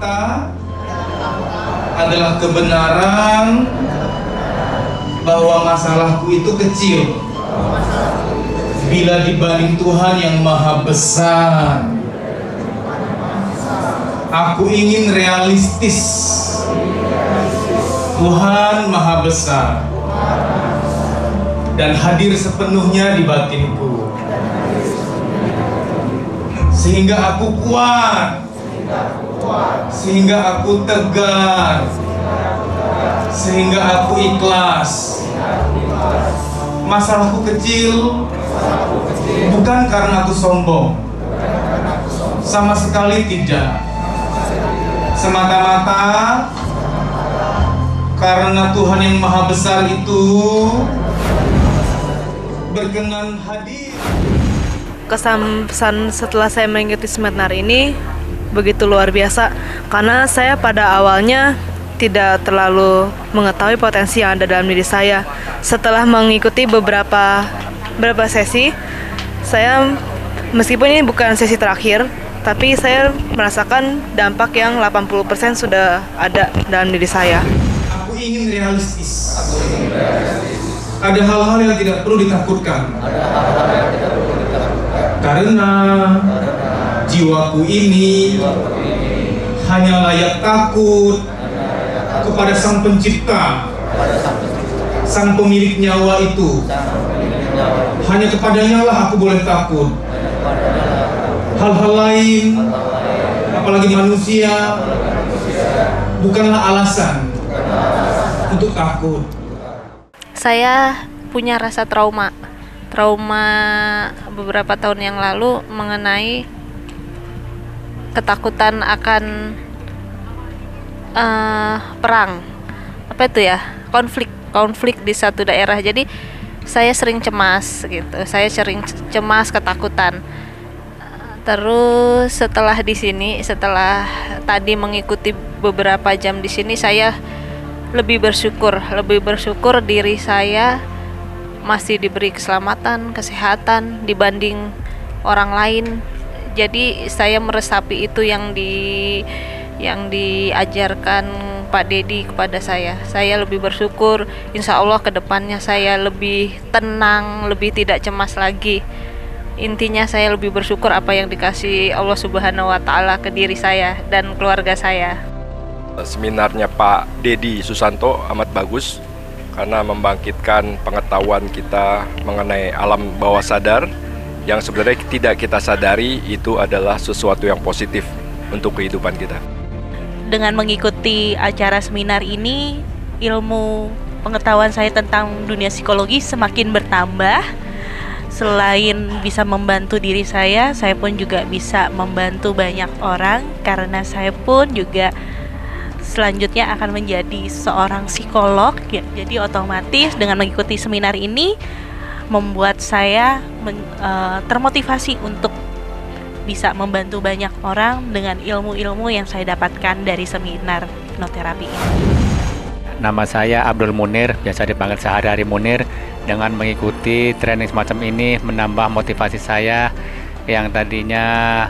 semata-mata adalah kebenaran bahwa masalahku itu kecil bila dibanding Tuhan yang Maha Besar. Aku ingin realistis. Tuhan Maha Besar dan hadir sepenuhnya di batinku, sehingga aku kuat, sehingga aku tegar, sehingga aku ikhlas. Masalahku kecil bukan karena aku sombong, sama sekali tidak. Semata-mata karena Tuhan yang Maha Besar itu berkenan hadir. Kesan setelah saya mengikuti seminar ini begitu luar biasa, karena saya pada awalnya tidak terlalu mengetahui potensi yang ada dalam diri saya. Setelah mengikuti beberapa sesi, saya, meskipun ini bukan sesi terakhir, tapi saya merasakan dampak yang 80% sudah ada dalam diri saya. Aku ingin realistis. Ada hal-hal yang tidak perlu ditakutkan. Karena jiwaku ini hanya layak takut kepada Sang Pencipta, Sang Pemilik nyawa itu. Hanya kepadanya lah aku boleh takut. Hal-hal lain, apalagi manusia, bukanlah alasan untuk takut. Saya punya rasa trauma beberapa tahun yang lalu mengenai ketakutan akan perang, apa itu ya, konflik di satu daerah. Jadi saya sering cemas gitu, ketakutan. Terus setelah tadi mengikuti beberapa jam di sini, saya lebih bersyukur diri saya masih diberi keselamatan, kesehatan dibanding orang lain. Jadi saya meresapi itu yang diajarkan Pak Dedi kepada saya. Saya lebih bersyukur, insya Allah kedepannya saya lebih tenang, lebih tidak cemas lagi. Intinya saya lebih bersyukur apa yang dikasih Allah Subhanahu wa Ta'ala ke diri saya dan keluarga saya. Seminarnya Pak Dedi Susanto amat bagus karena membangkitkan pengetahuan kita mengenai alam bawah sadar yang sebenarnya tidak kita sadari itu adalah sesuatu yang positif untuk kehidupan kita. Dengan mengikuti acara seminar ini, ilmu pengetahuan saya tentang dunia psikologi semakin bertambah. Selain bisa membantu diri saya pun juga bisa membantu banyak orang karena saya pun juga selanjutnya akan menjadi seorang psikolog ya. Jadi otomatis dengan mengikuti seminar ini membuat saya termotivasi untuk bisa membantu banyak orang dengan ilmu-ilmu yang saya dapatkan dari seminar hipnoterapi ini. Nama saya Abdul Munir, biasa dipanggil sehari-hari Munir. Dengan mengikuti training semacam ini menambah motivasi saya yang tadinya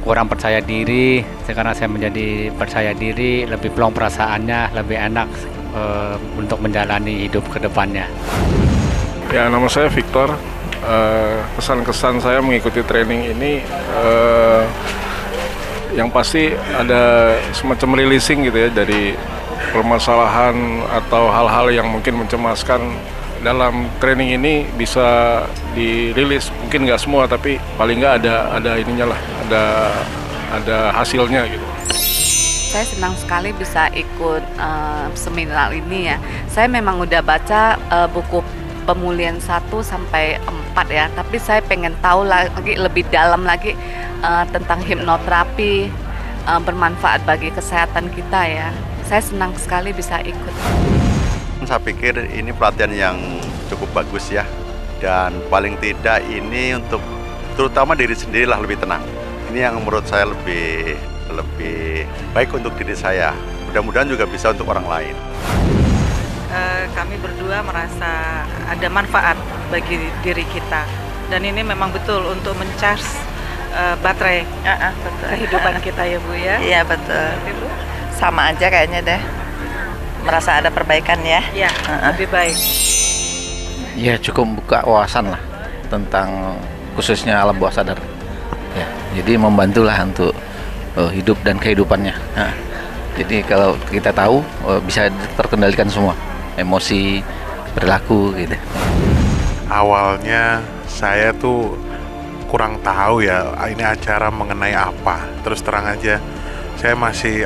kurang percaya diri, sekarang saya menjadi percaya diri, lebih plong perasaannya, lebih enak untuk menjalani hidup ke depannya. Ya, nama saya Victor. Kesan-kesan saya mengikuti training ini yang pasti ada semacam releasing gitu ya dari permasalahan atau hal-hal yang mungkin mencemaskan. Dalam training ini bisa dirilis, mungkin nggak semua tapi paling nggak ada ininya lah, ada hasilnya gitu. Saya senang sekali bisa ikut seminar ini ya. Saya memang udah baca buku pemulihan 1 sampai 4 ya, tapi saya pengen tahu lagi lebih dalam lagi tentang hipnoterapi, bermanfaat bagi kesehatan kita ya. Saya senang sekali bisa ikut. Saya pikir ini pelatihan yang cukup bagus ya, dan paling tidak ini untuk terutama diri sendirilah lebih tenang. Ini yang menurut saya lebih baik untuk diri saya. Mudah-mudahan juga bisa untuk orang lain. Kami berdua merasa ada manfaat bagi diri kita, dan ini memang betul untuk men-charge baterai Betul. kehidupan kita ya Bu ya. Iya betul. Ibu? Sama aja kayaknya deh. Merasa ada perbaikan ya. Ya, lebih baik. Ya cukup buka wawasan lah tentang khususnya alam bawah sadar. Ya, jadi membantulah untuk hidup dan kehidupannya. Nah, jadi kalau kita tahu bisa terkendalikan semua emosi, perilaku gitu. Awalnya saya tuh kurang tahu ya ini acara mengenai apa. Terus terang aja saya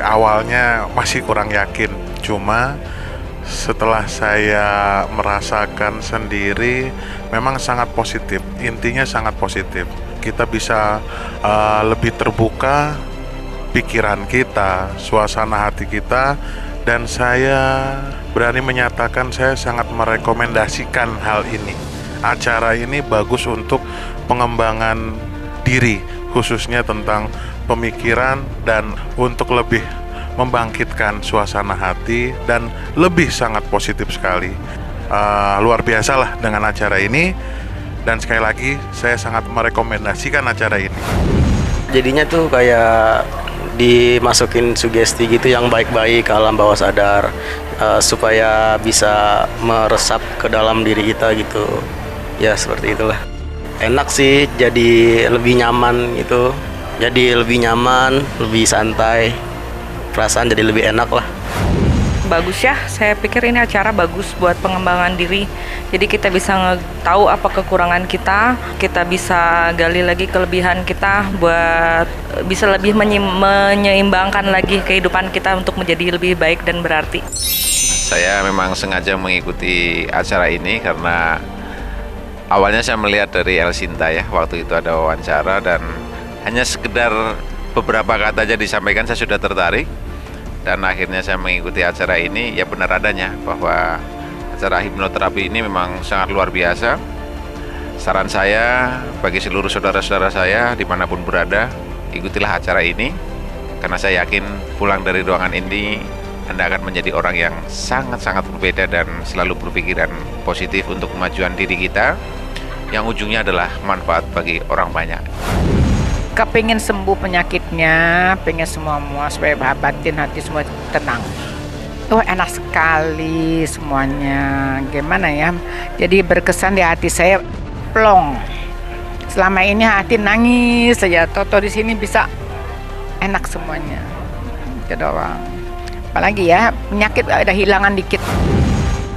awalnya masih kurang yakin. Cuma setelah saya merasakan sendiri memang sangat positif. Intinya sangat positif. Kita bisa lebih terbuka pikiran kita, suasana hati kita, dan saya berani menyatakan saya sangat merekomendasikan hal ini. Acara ini bagus untuk pengembangan diri, khususnya tentang pemikiran dan untuk lebih membangkitkan suasana hati dan lebih sangat positif sekali. Luar biasa lah dengan acara ini, dan sekali lagi saya sangat merekomendasikan acara ini. Jadinya tuh kayak dimasukin sugesti gitu yang baik-baik ke alam bawah sadar, supaya bisa meresap ke dalam diri kita gitu. Ya seperti itulah. Enak sih, jadi lebih nyaman gitu. Jadi lebih nyaman, lebih santai. Perasaan jadi lebih enak lah. Bagus ya, saya pikir ini acara bagus buat pengembangan diri. Jadi kita bisa tahu apa kekurangan kita bisa gali lagi kelebihan kita buat bisa lebih menyeimbangkan lagi kehidupan kita untuk menjadi lebih baik dan berarti. Saya memang sengaja mengikuti acara ini karena awalnya saya melihat dari El Sinta ya, waktu itu ada wawancara dan hanya sekedar beberapa kata aja disampaikan saya sudah tertarik. Dan akhirnya saya mengikuti acara ini, ya benar adanya bahwa acara hipnoterapi ini memang sangat luar biasa. Saran saya bagi seluruh saudara-saudara saya dimanapun berada, ikutilah acara ini. Karena saya yakin pulang dari ruangan ini, Anda akan menjadi orang yang sangat-sangat berbeda dan selalu berpikiran positif untuk kemajuan diri kita, yang ujungnya adalah manfaat bagi orang banyak. Kepingin sembuh penyakitnya, pengen semua supaya batin hati semua tenang. Enak sekali semuanya. Gimana ya? Jadi berkesan di hati saya plong. Selama ini hati nangis saja. Toto di sini bisa enak semuanya. Itu doang. Apalagi ya penyakit ada hilangan dikit.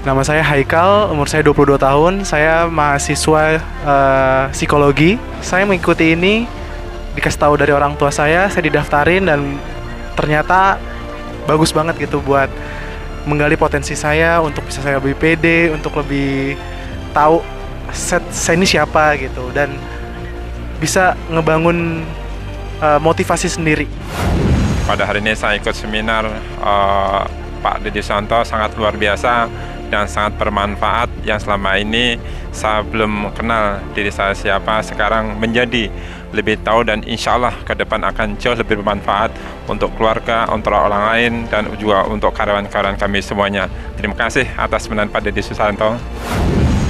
Nama saya Haikal, umur saya 22 tahun. Saya mahasiswa psikologi. Saya mengikuti ini dikasih tahu dari orang tua saya didaftarin dan ternyata bagus banget gitu buat menggali potensi saya untuk bisa saya lebih pede, untuk lebih tahu saya ini siapa gitu dan bisa ngebangun motivasi sendiri. Pada hari ini saya ikut seminar Pak Deddy Susanto, sangat luar biasa dan sangat bermanfaat. Yang selama ini saya belum kenal diri saya siapa, sekarang menjadi lebih tahu dan insya Allah ke depan akan jauh lebih bermanfaat untuk keluarga, untuk orang lain, dan juga untuk karyawan-karyawan kami semuanya. Terima kasih atas penamaan Pak Deddy Susanto.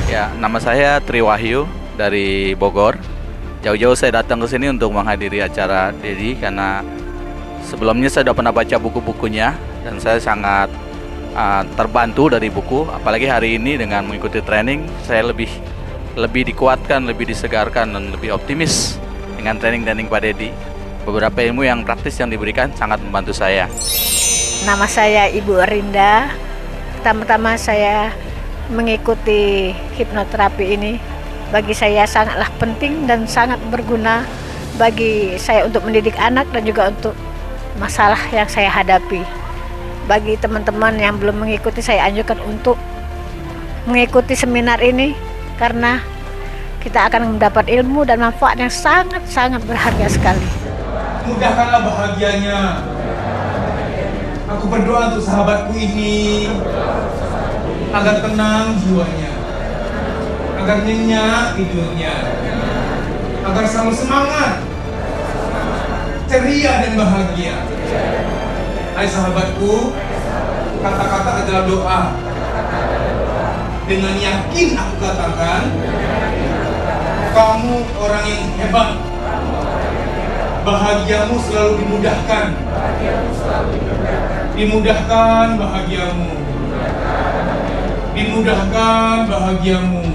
Ya, nama saya Tri Wahyu dari Bogor. Jauh-jauh saya datang ke sini untuk menghadiri acara Deddy karena sebelumnya saya sudah pernah baca buku-bukunya dan saya sangat terbantu dari buku. Apalagi hari ini dengan mengikuti training, saya lebih dikuatkan, lebih disegarkan dan lebih optimis dengan training Pak Deddy. Beberapa ilmu yang praktis yang diberikan sangat membantu saya. Nama saya Ibu Rinda. Pertama-tama saya mengikuti hipnoterapi ini. Bagi saya sangatlah penting dan sangat berguna bagi saya untuk mendidik anak dan juga untuk masalah yang saya hadapi. Bagi teman-teman yang belum mengikuti, saya anjurkan untuk mengikuti seminar ini karena kita akan mendapat ilmu dan manfaat yang sangat-sangat berharga sekali. Mudahkanlah bahagianya. Aku berdoa untuk sahabatku ini agar tenang jiwanya, agar nyenyak tidurnya, agar selalu semangat, ceria dan bahagia. Hai sahabatku, kata-kata adalah doa. Dengan yakin aku katakan, kamu orang yang hebat. Bahagiamu selalu dimudahkan. Dimudahkan bahagiamu. Dimudahkan bahagiamu.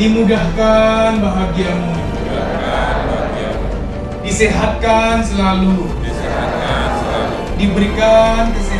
Dimudahkan bahagiamu. Disehatkan selalu. Diberikan kesehatan.